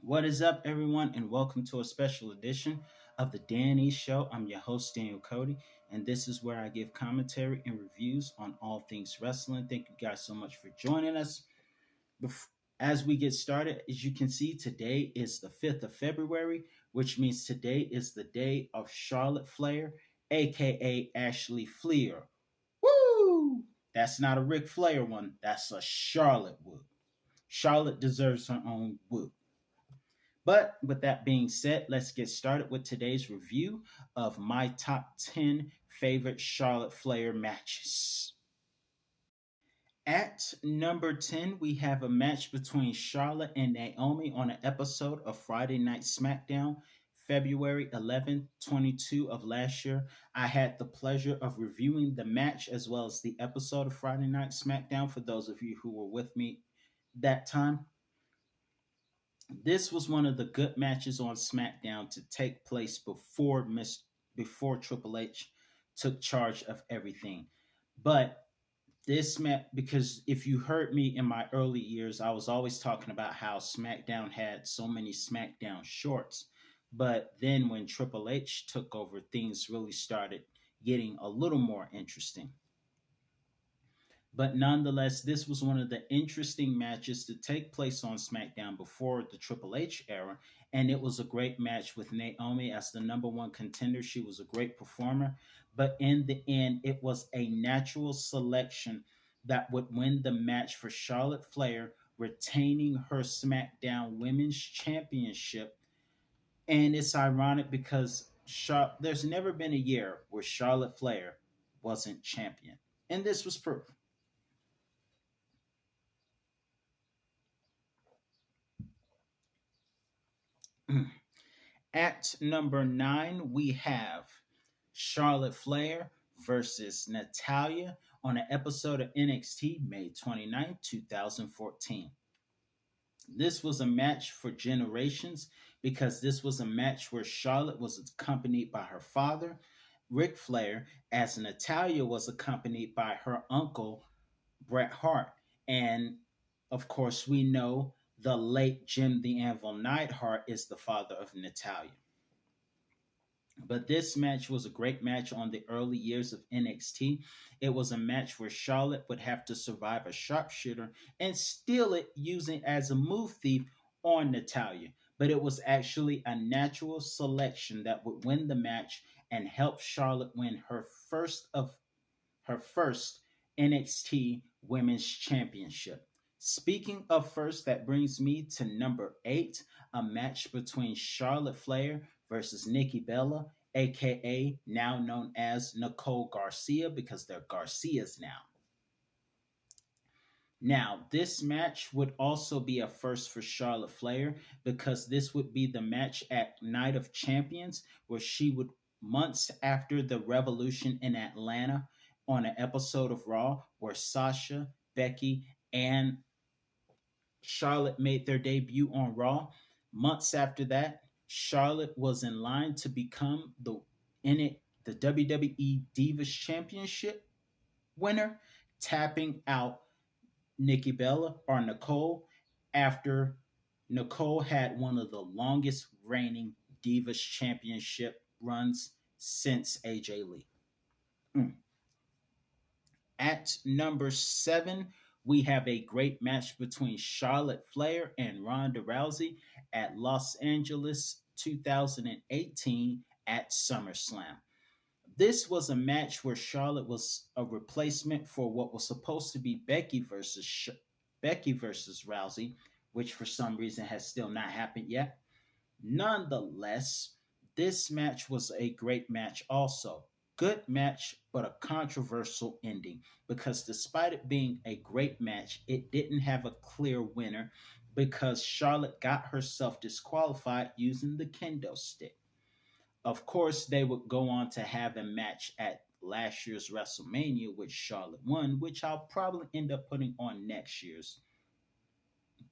What is up, everyone, and welcome to a special edition of the Dan E Show. I'm your host, Daniel Cody, and this is where I give commentary and reviews on all things wrestling. Thank you guys so much for joining us. As we get started, as you can see, today is the 5th of February, which means today is the day of Charlotte Flair, aka Ashley Flair. Woo! That's not a Ric Flair one, that's a Charlotte woo. Charlotte deserves her own woo. But with that being said, let's get started with today's review of my top 10 favorite Charlotte Flair matches. At number 10, we have a match between Charlotte and Naomi on an episode of Friday Night SmackDown, February 11, 22 of last year. I had the pleasure of reviewing the match as well as the episode of Friday Night SmackDown for those of you who were with me that time. This was one of the good matches on SmackDown to take place before Triple H took charge of everything. But this match, because if you heard me in my early years, I was always talking about how SmackDown had so many SmackDown shorts. But then when Triple H took over, things really started getting a little more interesting. But nonetheless, this was one of the interesting matches to take place on SmackDown before the Triple H era. And it was a great match with Naomi as the number one contender. She was a great performer. But in the end, it was a natural selection that would win the match for Charlotte Flair, retaining her SmackDown Women's Championship. And it's ironic because there's never been a year where Charlotte Flair wasn't champion. And this was proof. At number 9, we have Charlotte Flair versus Natalya on an episode of NXT May 29, 2014. This was a match for generations because this was a match where Charlotte was accompanied by her father, Ric Flair, as Natalya was accompanied by her uncle, Bret Hart. And of course, we know the late Jim the Anvil Neidhart is the father of Natalya. But this match was a great match on the early years of NXT. It was a match where Charlotte would have to survive a sharpshooter and steal it using as a move thief on Natalya. But it was actually a natural selection that would win the match and help Charlotte win her first NXT Women's Championship. Speaking of first, that brings me to number 8, a match between Charlotte Flair versus Nikki Bella, aka now known as Nicole Garcia, because they're Garcias now. Now, this match would also be a first for Charlotte Flair because this would be the match at Night of Champions, where she would, months after the Revolution in Atlanta, on an episode of Raw, where Sasha, Becky, and Charlotte made their debut on Raw. Months after that, Charlotte was in line to become the WWE Divas Championship winner, tapping out Nikki Bella or Nicole after Nicole had one of the longest reigning Divas Championship runs since AJ Lee. At number 7, we have a great match between Charlotte Flair and Ronda Rousey at Los Angeles 2018 at SummerSlam. This was a match where Charlotte was a replacement for what was supposed to be Becky versus Rousey, which for some reason has still not happened yet. Nonetheless, this match was a great match also. Good match, but a controversial ending because despite it being a great match, it didn't have a clear winner because Charlotte got herself disqualified using the kendo stick. Of course, they would go on to have a match at last year's WrestleMania, which Charlotte won, which I'll probably end up putting on next year's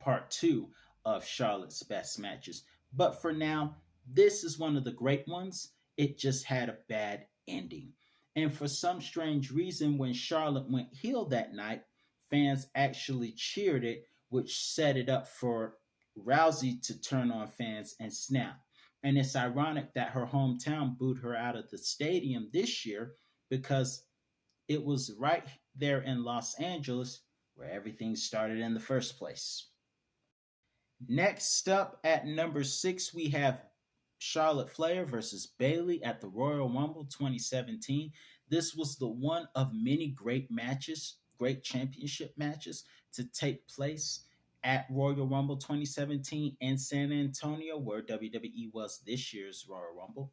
part 2 of Charlotte's best matches. But for now, this is one of the great ones. It just had a bad ending. And for some strange reason, when Charlotte went heel that night, fans actually cheered it, which set it up for Rousey to turn on fans and snap. And it's ironic that her hometown booed her out of the stadium this year because it was right there in Los Angeles where everything started in the first place. Next up at number 6, we have Charlotte Flair versus Bayley at the Royal Rumble 2017. This was the one of many great matches, great championship matches to take place at Royal Rumble 2017 in San Antonio, where WWE was this year's Royal Rumble.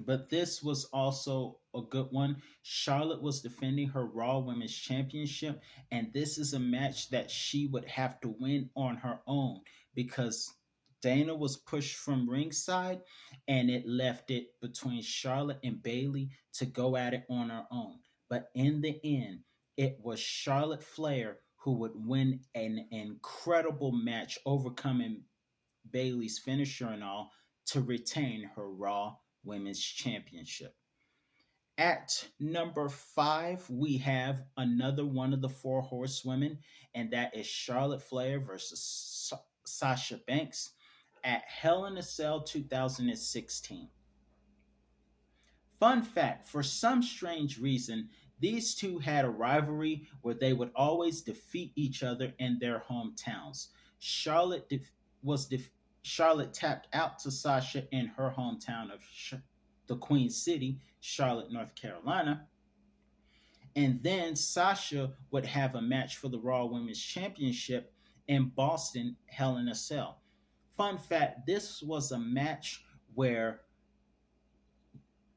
But this was also a good one. Charlotte was defending her Raw Women's Championship, and this is a match that she would have to win on her own because Dana was pushed from ringside, and it left it between Charlotte and Bayley to go at it on her own. But in the end, it was Charlotte Flair who would win an incredible match, overcoming Bayley's finisher and all, to retain her Raw Women's Championship. At number 5, we have another one of the four horsewomen, and that is Charlotte Flair versus Sasha Banks at Hell in a Cell 2016. Fun fact, for some strange reason, these two had a rivalry where they would always defeat each other in their hometowns. Charlotte was Charlotte tapped out to Sasha in her hometown of the Queen City, Charlotte, North Carolina. And then Sasha would have a match for the Raw Women's Championship in Boston, Hell in a Cell. Fun fact, this was a match where,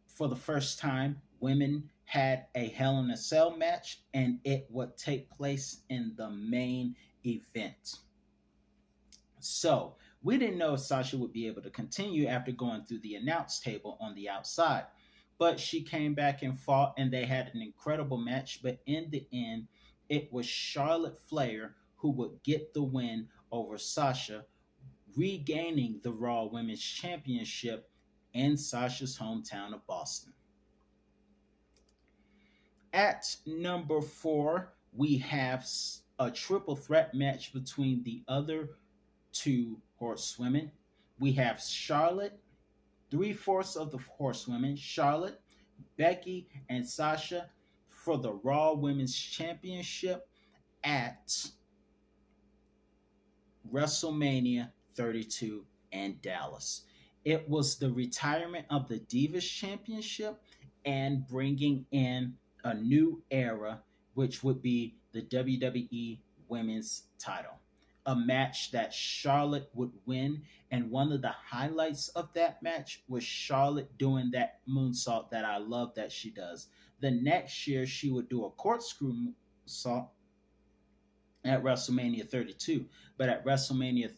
for the first time, women had a Hell in a Cell match, and it would take place in the main event. So, we didn't know if Sasha would be able to continue after going through the announce table on the outside. But she came back and fought, and they had an incredible match. But in the end, it was Charlotte Flair who would get the win over Sasha, regaining the Raw Women's Championship in Sasha's hometown of Boston. At number 4, we have a triple threat match between the other two horsewomen. We have Charlotte, 3/4 of the horsewomen, Charlotte, Becky, and Sasha for the Raw Women's Championship at WrestleMania 32 in Dallas. It was the retirement of the Divas Championship and bringing in a new era, which would be the WWE Women's title. A match that Charlotte would win, and one of the highlights of that match was Charlotte doing that moonsault that I love that she does. The next year, she would do a corkscrew moonsault at WrestleMania 32, but at WrestleMania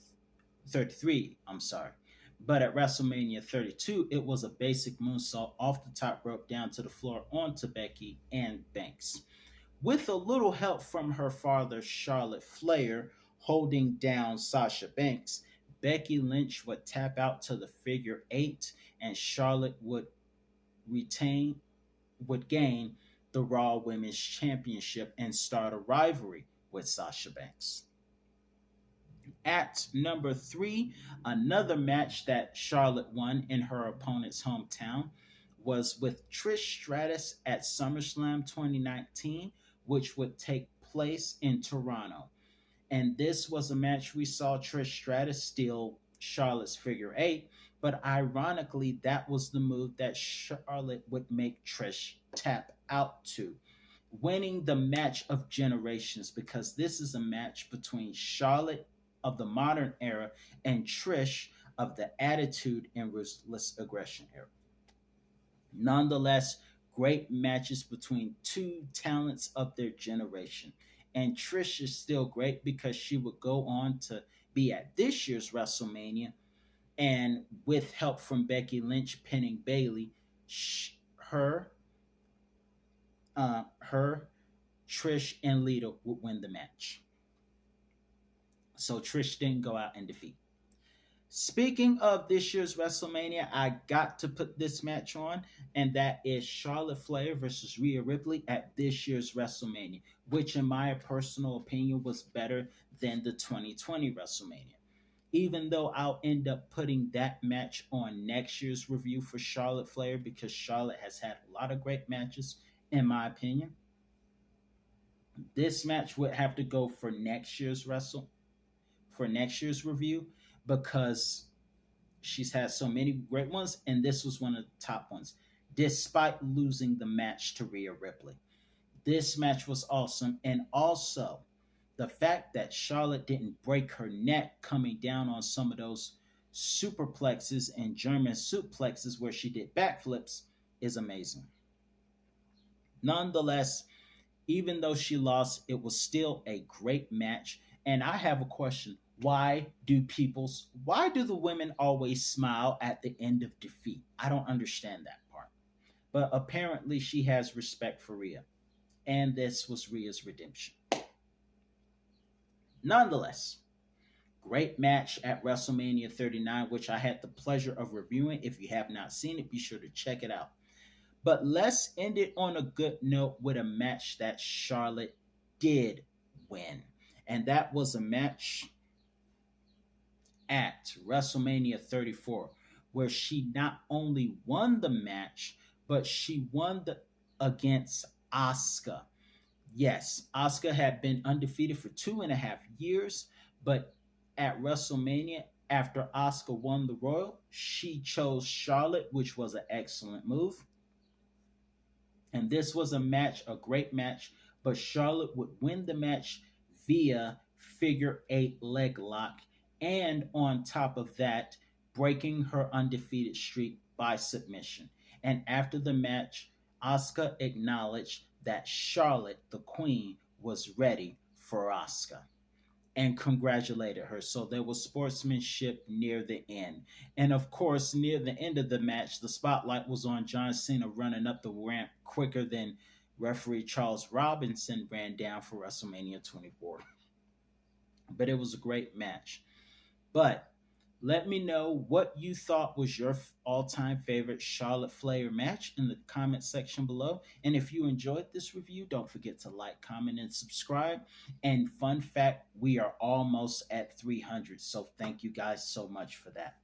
33, I'm sorry. But at WrestleMania 32, it was a basic moonsault off the top rope down to the floor onto Becky and Banks. With a little help from her father, Charlotte Flair, holding down Sasha Banks, Becky Lynch would tap out to the figure 8, and Charlotte would gain the Raw Women's Championship and start a rivalry with Sasha Banks. At number 3, another match that Charlotte won in her opponent's hometown was with Trish Stratus at SummerSlam 2019, which would take place in Toronto. And this was a match we saw Trish Stratus steal Charlotte's figure 8, but ironically, that was the move that Charlotte would make Trish tap out to, winning the match of generations, because this is a match between Charlotte of the modern era and Trish of the Attitude and Ruthless Aggression era. Nonetheless, great matches between two talents of their generation. And Trish is still great because she would go on to be at this year's WrestleMania, and with help from Becky Lynch pinning Bayley, her, Trish, and Lita would win the match. So Trish didn't go out in defeat. Speaking of this year's WrestleMania, I got to put this match on, and that is Charlotte Flair versus Rhea Ripley at this year's WrestleMania. which, in my personal opinion, was better than the 2020 WrestleMania. Even though I'll end up putting that match on next year's review for Charlotte Flair because Charlotte has had a lot of great matches, in my opinion. This match would have to go for next year's review because she's had so many great ones, and this was one of the top ones, despite losing the match to Rhea Ripley. This match was awesome, and also the fact that Charlotte didn't break her neck coming down on some of those superplexes and German suplexes where she did backflips is amazing. Nonetheless, even though she lost, it was still a great match. And I have a question. Why do the women always smile at the end of defeat? I don't understand that part. But apparently she has respect for Rhea. And this was Rhea's redemption. Nonetheless, great match at WrestleMania 39, which I had the pleasure of reviewing. If you have not seen it, be sure to check it out. But let's end it on a good note with a match that Charlotte did win. And that was a match at WrestleMania 34, where she not only won the match, but she won against Asuka. Yes, Asuka had been undefeated for 2.5 years, but at WrestleMania, after Asuka won the Royal, she chose Charlotte, which was an excellent move. And this was a great match, but Charlotte would win the match via figure eight leg lock, and on top of that, breaking her undefeated streak by submission. And after the match, Asuka acknowledged that Charlotte, the Queen, was ready for Asuka and congratulated her. So there was sportsmanship near the end. And of course, near the end of the match, the spotlight was on John Cena running up the ramp quicker than referee Charles Robinson ran down for WrestleMania 24. But it was a great match. But let me know what you thought was your all-time favorite Charlotte Flair match in the comment section below. And if you enjoyed this review, don't forget to like, comment, and subscribe. And fun fact, we are almost at 300. So thank you guys so much for that.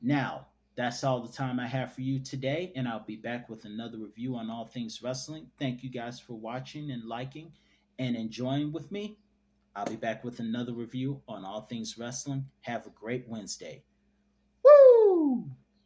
Now, that's all the time I have for you today. And I'll be back with another review on all things wrestling. Thank you guys for watching and liking and enjoying with me. I'll be back with another review on all things wrestling. Have a great Wednesday. Woo!